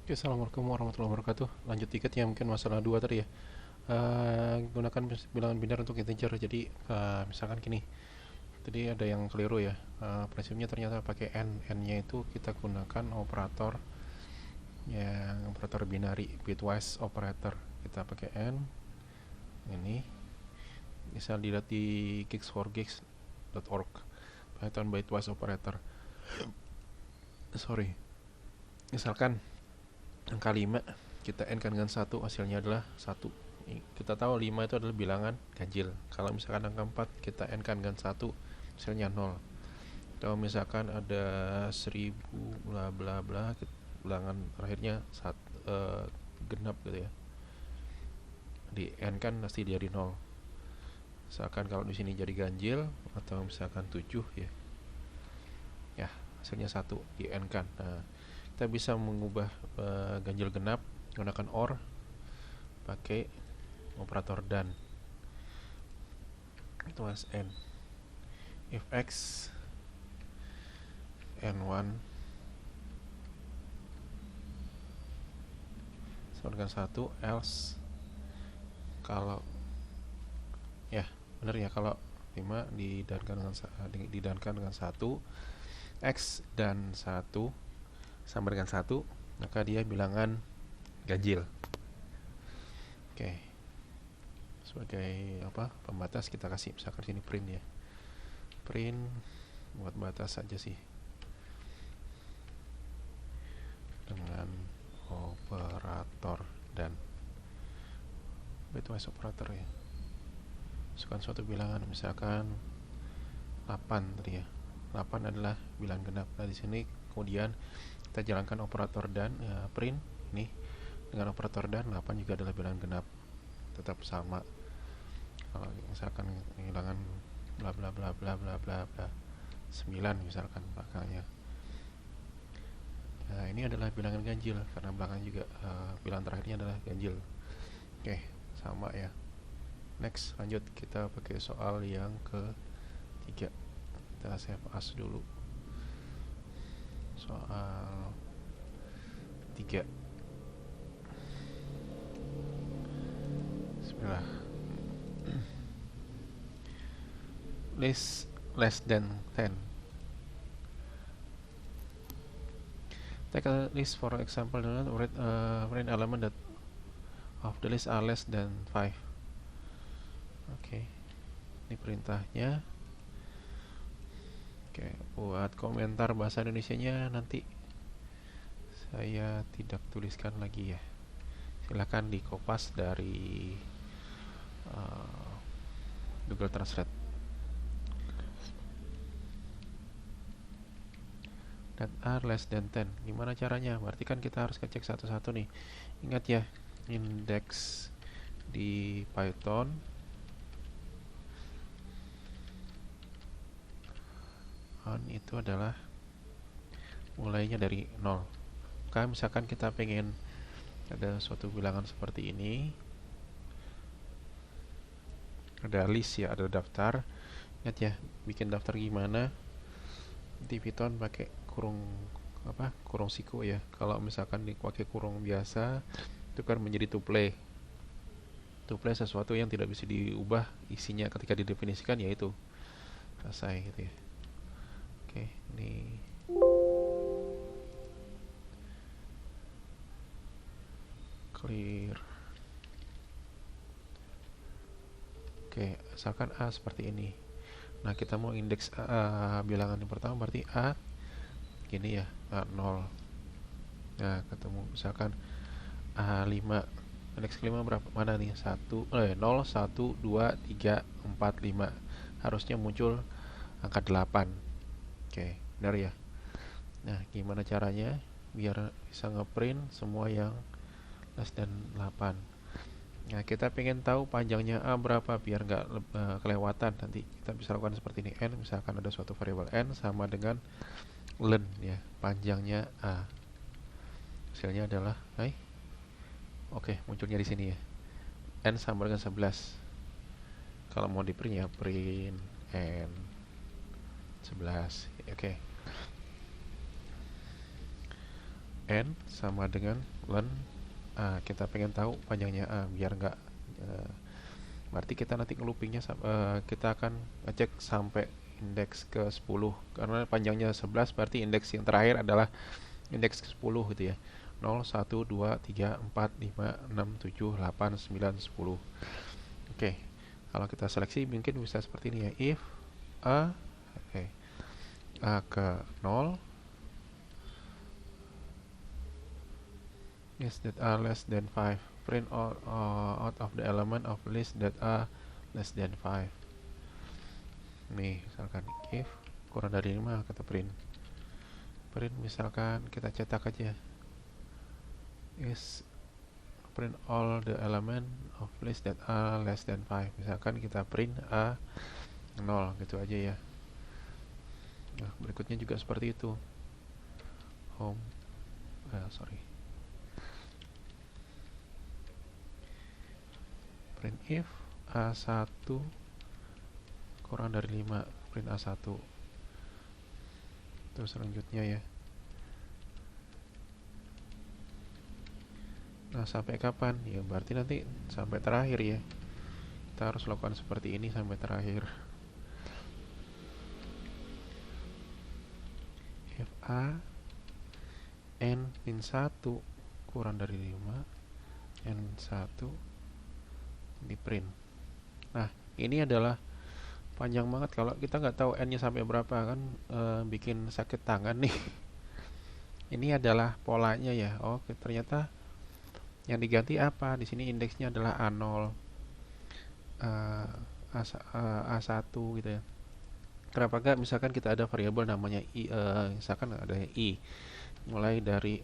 Oke, assalamualaikum warahmatullahi wabarakatuh. Lanjut tiket ya, mungkin masalah dua tadi ya. Gunakan bilangan biner untuk integer. Jadi misalkan gini, tadi ada yang keliru ya. Prinsipnya ternyata pakai n. N-nya itu kita gunakan operator yang operator binary, bitwise operator. Kita pakai n. Ini bisa dilihat di gigs4gigs.org. Python bitwise operator. Sorry. Misalkan angka 5 kita n kan dengan 1, hasilnya adalah 1. Kita tahu 5 itu adalah bilangan ganjil. Kalau misalkan angka 4 kita n kan dengan 1, hasilnya 0. Kalau misalkan ada 1000 bla bla bla, bilangan terakhirnya genap gitu ya. Di n kan pasti jadi 0. Misalkan kalau di sini jadi ganjil atau misalkan 7 ya. Ya, hasilnya 1 di n kan. Nah, kita bisa mengubah ganjil genap menggunakan OR pakai operator dan. Itu as n. If x n1 sama dengan 1, else kalau ya benar ya, kalau 5 didankan dengan 1, x dan 1 sama dengan 1, maka dia bilangan ganjil. Oke. Sebagai pembatas kita kasih misalkan sini print ya. Print buat batas saja sih. Dengan operator dan bitwise operator ya. Masukkan suatu bilangan misalkan 8 tadi ya. 8 adalah bilangan genap. Nah, di sini kemudian kita jalankan operator dan print ini dengan operator dan 8 juga adalah bilangan genap. Tetap sama. Kalau misalkan bilangan bla bla bla bla bla bla bla 9 misalkan makanya. Nah, ini adalah bilangan ganjil karena belakang juga bilangan terakhirnya adalah ganjil. Oke, sama ya. Next, lanjut kita pakai soal yang ketiga. Kita save as dulu. Soal 3. Bismillah. List less than 10. Take a list, for example, read element that of the list are less than 5. Oke. Ini perintahnya. Oke, buat komentar bahasa Indonesianya nanti saya tidak tuliskan lagi ya. Silakan dikopas dari Google Translate. That are less than 10. Gimana caranya? Berarti kan kita harus ngecek satu-satu nih. Ingat ya, indeks di Python itu adalah mulainya dari 0. Maka misalkan kita pengen ada suatu bilangan seperti ini, ada list ya, ada daftar. Ingat ya, bikin daftar gimana? Di Python pakai kurung siku ya. Kalau misalkan dipakai kurung biasa, itu kan menjadi tuple. Tuple sesuatu yang tidak bisa diubah isinya ketika didefinisikan, yaitu selesai gitu ya. Oke, ini clear. Oke, asalkan A seperti ini. Nah, kita mau indeks bilangan yang pertama berarti A gini ya, A0. Nah, ketemu misalkan A5. Indeks kelima berapa? Mana nih? 0, 1, 2, 3, 4, 5. Harusnya muncul angka 8. Oke, benar ya. Nah, gimana caranya biar bisa ngeprint semua yang less than 8? Nah, kita pengen tahu panjangnya A berapa biar nggak kelewatan. Nanti kita bisa lakukan seperti ini. N, misalkan ada suatu variabel N sama dengan len ya, panjangnya A. Hasilnya adalah oke, munculnya di sini ya. N sama dengan 11. Kalau mau di print ya print N 11. Oke. n sama dengan len a. Kita pengen tahu panjangnya a biar nggak berarti kita nanti loopingnya kita akan ngecek sampai indeks ke 10 karena panjangnya 11 berarti indeks yang terakhir adalah indeks ke 10 gitu ya. 0, 1, 2, 3, 4, 5, 6, 7, 8, 9, 10. Oke, kalau kita seleksi mungkin bisa seperti ini ya. If a a ke 0 is that a less than 5, print out of the element of list that a less than 5. Nih, misalkan if kurang dari 5 kita print misalkan kita cetak aja is print all the element of list that are less than 5. Misalkan kita print a 0 gitu aja ya. Nah, berikutnya juga seperti itu. Home print if a1 kurang dari 5, print a1. Terus selanjutnya ya. Nah, sampai kapan? Ya berarti nanti sampai terakhir ya. Kita harus lakukan seperti ini sampai terakhir. If a n min 1 kurang dari 5, n1 di print. Nah, ini adalah panjang banget kalau kita nggak tahu n-nya sampai berapa kan bikin sakit tangan nih. Ini adalah polanya ya. Oh, ternyata yang diganti apa? Di sini indeksnya adalah A0, A1 gitu ya. Kenapa enggak misalkan kita ada variabel namanya i, misalkan ada i, mulai dari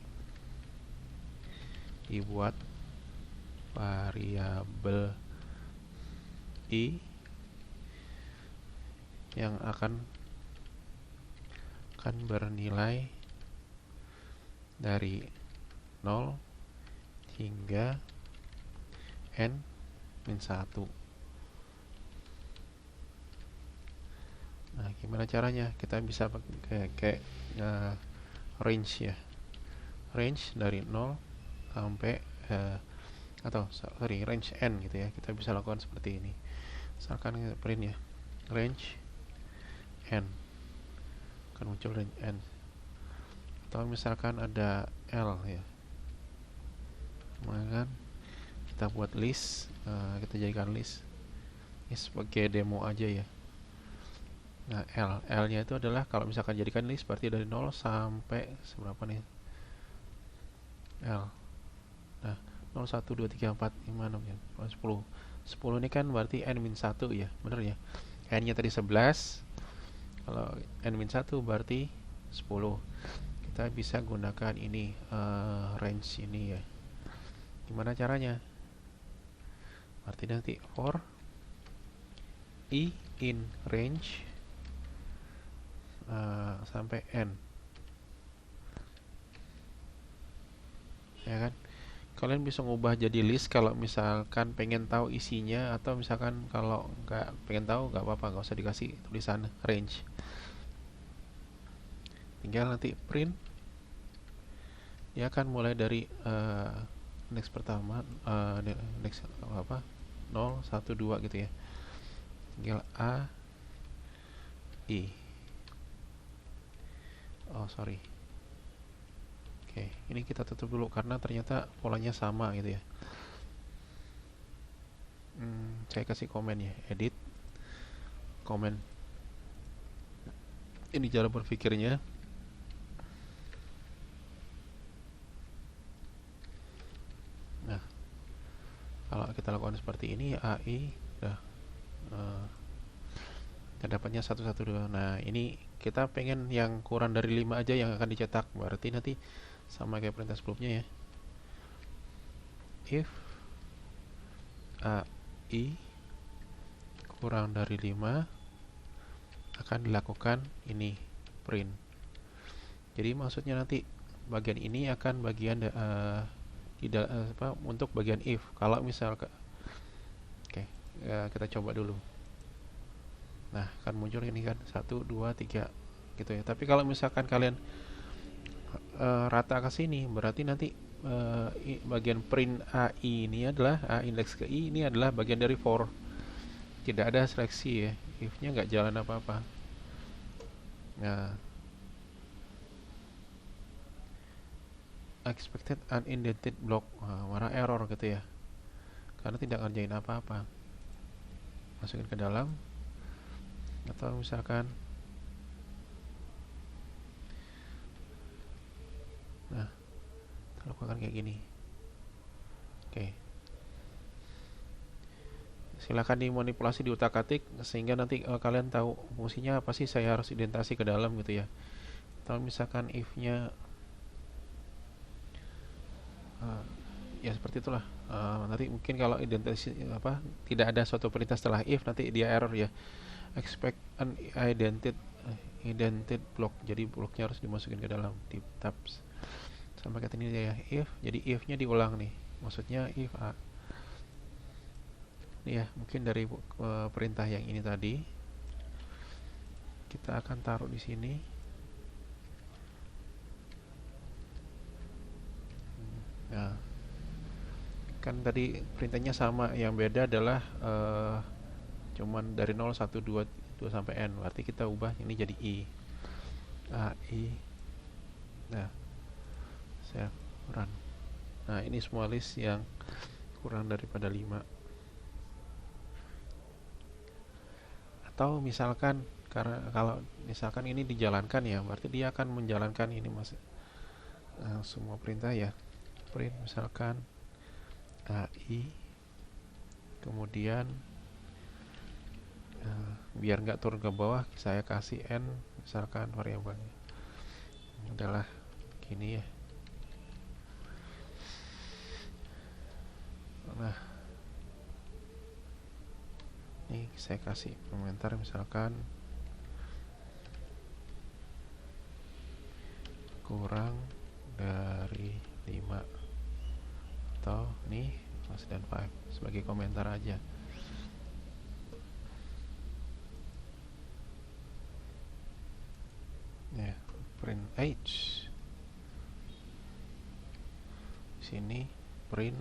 dibuat variabel i yang akan bernilai dari 0 hingga n min 1. Nah, gimana caranya? Kita bisa pakai range ya. Range dari 0 sampai range n gitu ya. Kita bisa lakukan seperti ini. Misalkan print ya. Range n akan muncul range n. Atau misalkan ada L ya. Kemudian kita buat list, kita jadikan list ini sebagai demo aja ya. Nah, L nya itu adalah kalau misalkan jadikan list berarti dari 0 sampai seberapa nih L. Nah, 0, 1, 2, 3, 4, 5, 6, 10. 10 ini kan berarti n min 1 ya, bener ya. N nya tadi 11, kalau n min 1 berarti 10. Kita bisa gunakan ini range ini ya. Gimana caranya? Berarti nanti for i in range sampai n, ya kan? Kalian bisa ngubah jadi list kalau misalkan pengen tahu isinya, atau misalkan kalau nggak pengen tahu nggak apa-apa, nggak usah dikasih tulisan range. Tinggal nanti print, dia akan mulai dari indeks pertama, indeks 0, 1, 2 gitu ya. Tinggal A, I. Oh, sorry. Oke, ini kita tutup dulu karena ternyata polanya sama gitu ya. Saya kasih komen ya, edit, komen. Ini cara berpikirnya. Nah, kalau kita lakukan seperti ini, AI udah kita dapatnya 112. Nah, ini kita pengen yang kurang dari 5 aja yang akan dicetak. Berarti nanti sama kayak perintah sebelumnya ya. If AI kurang dari 5 akan dilakukan ini print. Jadi maksudnya nanti bagian ini akan bagian untuk bagian if. Kalau misal kita coba dulu. Nah, akan muncul ini kan 1, 2, 3 gitu ya. Tapi kalau misalkan kalian rata ke sini, berarti nanti bagian print AI ini adalah indeks ke I ini adalah bagian dari for. Tidak ada seleksi ya, if-nya nggak jalan apa-apa. Nah, expected unindented block, warna error gitu ya, karena tidak ngerjain apa-apa. Masukin ke dalam, atau misalkan, nah, kita lakukan kayak gini. Oke, silakan dimanipulasi di utak-atik sehingga nanti kalian tahu fungsinya apa sih saya harus indentasi ke dalam gitu ya. Atau misalkan if-nya ya seperti itulah. Nanti mungkin kalau indentasi apa tidak ada suatu perintah setelah if, nanti dia error ya. Expect an indented block, jadi bloknya harus dimasukin ke dalam di tabs. Sama kayak ini ya, if, jadi if-nya diulang nih, maksudnya if a. Ini ya, mungkin dari perintah yang ini tadi kita akan taruh di sini. Nah, kan tadi perintahnya sama, yang beda adalah cuman dari 0, 1, 2 sampai n, berarti kita ubah ini jadi i. I. Nah, saya run. Nah, ini semua list yang kurang daripada 5. Atau misalkan kalau misalkan ini dijalankan ya, berarti dia akan menjalankan ini mas, semua perintah ya. Print misalkan AI, kemudian biar nggak turun ke bawah, saya kasih n, misalkan variabelnya adalah gini ya. Nah, ini saya kasih komentar misalkan kurang dari 5, atau nih less than 5 sebagai komentar aja. Ya, print age. Sini print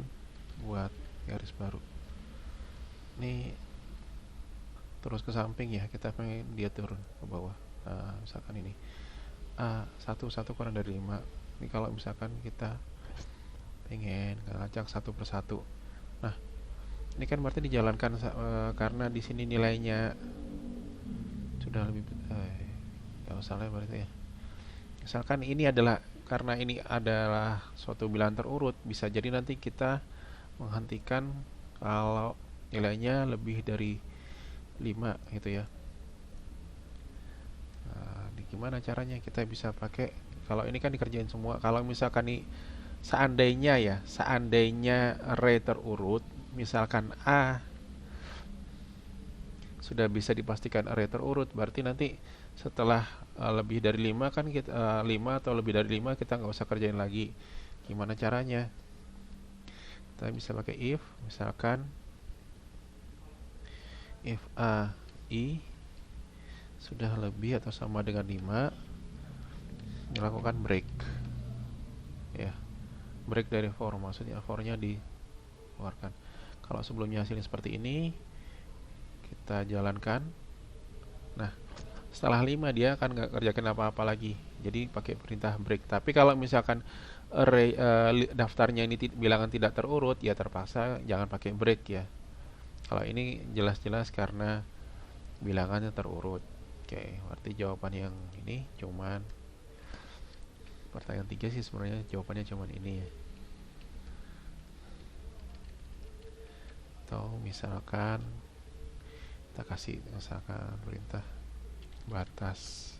buat garis baru. Ini terus ke samping ya, kita pengen dia turun ke bawah. Nah, misalkan ini A1 kurang dari 5. Ini kalau misalkan kita pengen ngacak satu persatu. Nah, ini kan berarti dijalankan karena di sini nilainya sudah lebih kalau salah berarti ya. Misalkan ini adalah karena ini adalah suatu bilangan terurut, bisa jadi nanti kita menghentikan kalau nilainya lebih dari 5 gitu ya. Gimana caranya kita bisa pakai, kalau ini kan dikerjain semua, kalau misalkan nih seandainya array terurut, misalkan A sudah bisa dipastikan array terurut, berarti nanti setelah lebih dari 5 kan kita 5 atau lebih dari 5 kita nggak usah kerjain lagi. Gimana caranya? Kita bisa pakai if, misalkan if A I sudah lebih atau sama dengan 5, dilakukan break ya, break dari for, maksudnya for-nya dikeluarkan. Kalau sebelumnya hasilnya seperti ini, kita jalankan. Nah, setelah 5 dia akan nggak kerjakan apa-apa lagi, jadi pakai perintah break. Tapi kalau misalkan array daftarnya ini bilangan tidak terurut, ya terpaksa jangan pakai break ya. Kalau ini jelas-jelas karena bilangannya terurut. Oke, berarti jawaban yang ini cuman pertanyaan 3 sih sebenarnya jawabannya cuman ini ya. Atau misalkan kita kasih misalkan perintah batasnya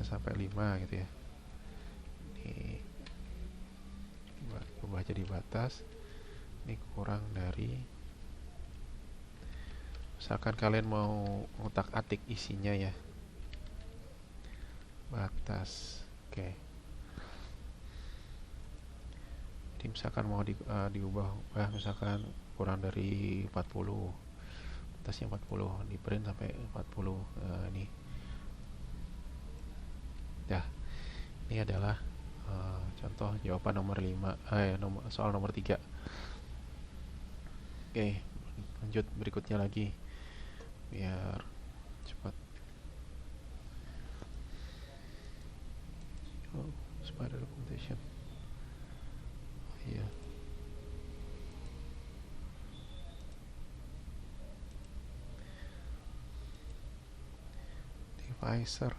sampai 5 gitu ya. Ini ubah jadi batas, ini kurang dari, misalkan kalian mau ngutak-atik isinya ya, batas. Oke. Jadi misalkan mau diubah misalkan kurang dari 40, batasnya 40, di print sampai 40. Ini ya, Ini adalah contoh jawaban nomor 5, soal nomor 3. Oke, lanjut berikutnya lagi biar cepat. Oh, spider documentation. Oh, iya. Divisor.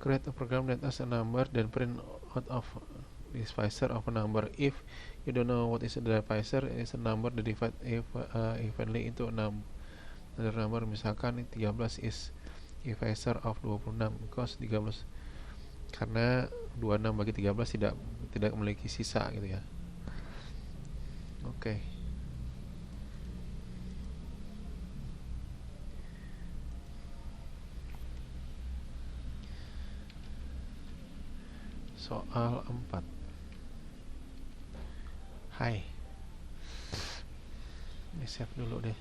Create a program that has a number, then print out of divisor of a number. If you don't know what is a divisor, it's a number that divide evenly into another number. Misalkan 13 is divisor of 26 because 13, karena 26 bagi 13 tidak memiliki sisa gitu ya. Oke. Soal 4. Hai. Ini save dulu deh,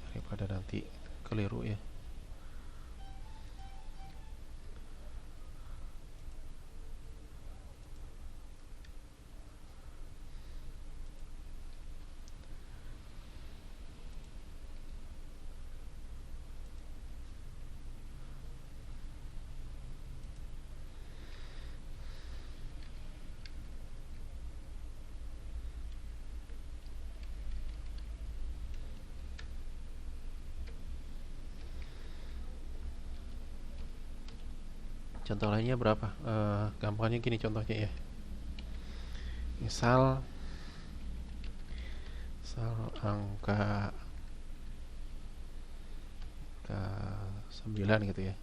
daripada nanti keliru ya. Contoh lainnya berapa? Gampangnya gini contohnya ya. Misal angka 9 gitu ya.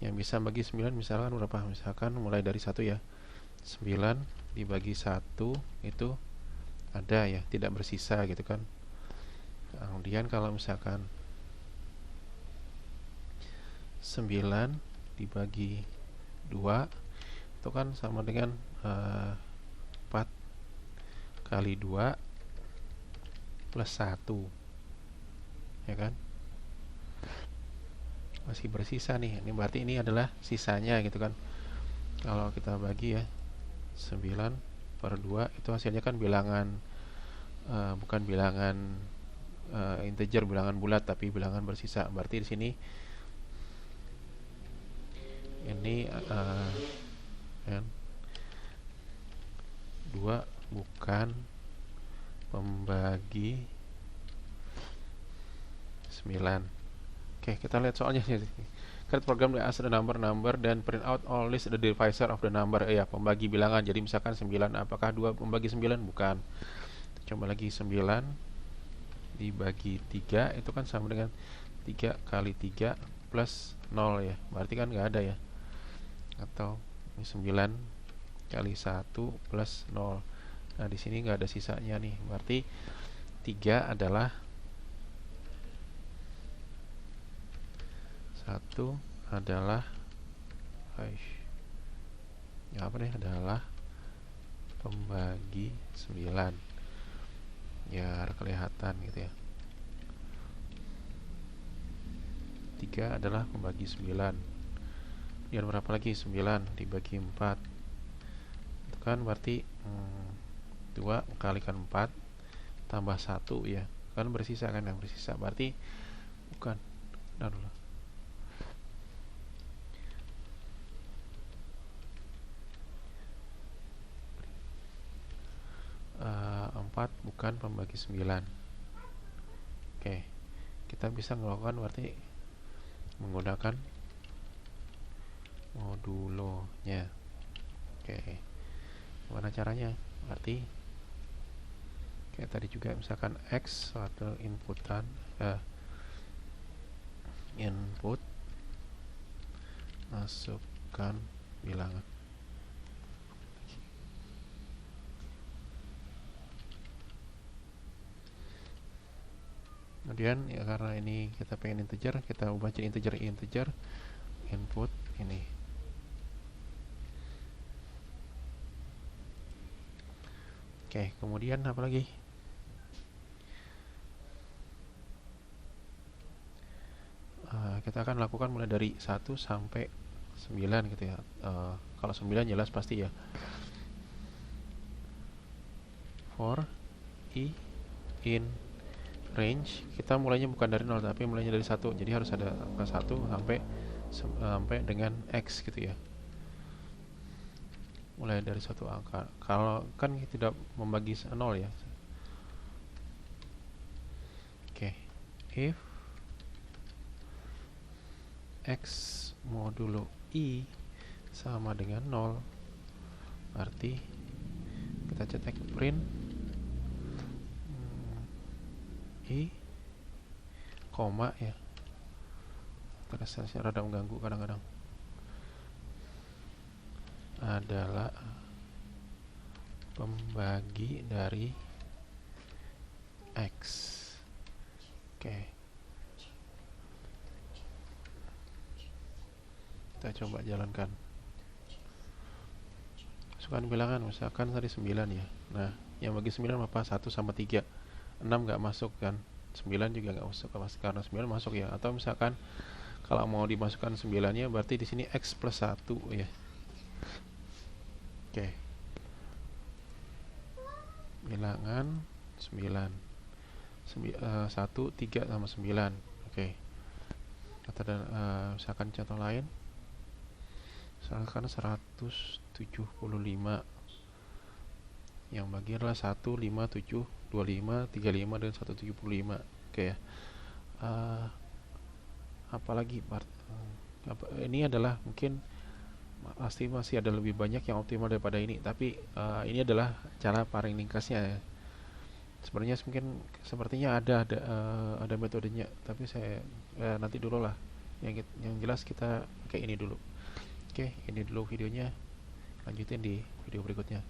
Yang bisa bagi 9 misalkan berapa? Misalkan mulai dari 1 ya. 9 dibagi 1 itu ada ya, tidak bersisa gitu kan. Kemudian kalau misalkan 9 dibagi 2 itu kan sama dengan 4 kali 2 plus 1 ya kan, masih bersisa nih. Ini berarti ini adalah sisanya gitu kan. Kalau kita bagi ya 9 per 2 itu hasilnya kan bilangan, bukan bilangan integer, bilangan bulat, tapi bilangan bersisa. Berarti di sini ini 2 bukan pembagi 9. Oke, kita lihat soalnya sini. Create program that has the number dan print out all list the divisor of the number. Ya, pembagi bilangan. Jadi misalkan 9, apakah 2 pembagi 9? Bukan. Coba lagi 9 dibagi 3 itu kan sama dengan 3 kali 3 plus 0 ya. Berarti kan nggak ada ya. Atau 9 kali 1 plus 0. Nah, di sini nggak ada sisanya nih. Berarti 3 adalah 1 adalah ya apa nih, adalah pembagi 9. Biar kelihatan gitu ya. 3 adalah pembagi 9. Dan berapa lagi? 9 dibagi 4. Itu kan berarti 2 kalikan 4 tambah 1 ya. Kan bersisa kan, yang bersisa. Berarti bukan. Nah, dulu. 4 bukan pembagi 9. Oke, kita bisa melakukan berarti menggunakan modulonya. Oke, gimana caranya? Berarti kayak tadi juga, misalkan X suatu input masukkan bilangan. Kemudian ya, karena ini kita pengen integer, kita ubah jadi integer input ini. Oke, kemudian apa lagi? kita akan lakukan mulai dari 1 sampai 9 gitu ya. Kalau 9 jelas pasti ya. For I in range, kita mulainya bukan dari 0 tapi mulainya dari 1. Jadi harus ada angka 1 sampai dengan X gitu ya. Mulai dari satu angka. Kalau kan tidak membagi 0 ya. Oke. If X modulo I sama dengan 0, berarti kita cetek print I, koma ya. Terasa rada mengganggu kadang-kadang. Adalah pembagi dari X. Oke. Kita coba jalankan. Masukkan bilangan, misalkan tadi 9 ya. Nah, yang bagi 9 apa? 1 sama 3. 6 nggak masuk kan, 9 juga nggak masuk karena 9 masuk ya. Atau misalkan kalau mau dimasukkan 9-nya berarti di sini X plus 1 ya. Oke. Bilangan 9. 1, 3 sama 9. Oke. Misalkan contoh lain. Misalkan 175. Yang bagi adalah 1, 5, 7, 25, 35, dan 175. Oke ya. Apalagi ini adalah mungkin pasti masih ada lebih banyak yang optimal daripada ini, tapi ini adalah cara paling ringkasnya ya. Sebenarnya mungkin sepertinya ada metodenya, tapi saya nanti dulu lah. Yang jelas kita pakai ini dulu. Oke, ini dulu videonya. Lanjutin di video berikutnya.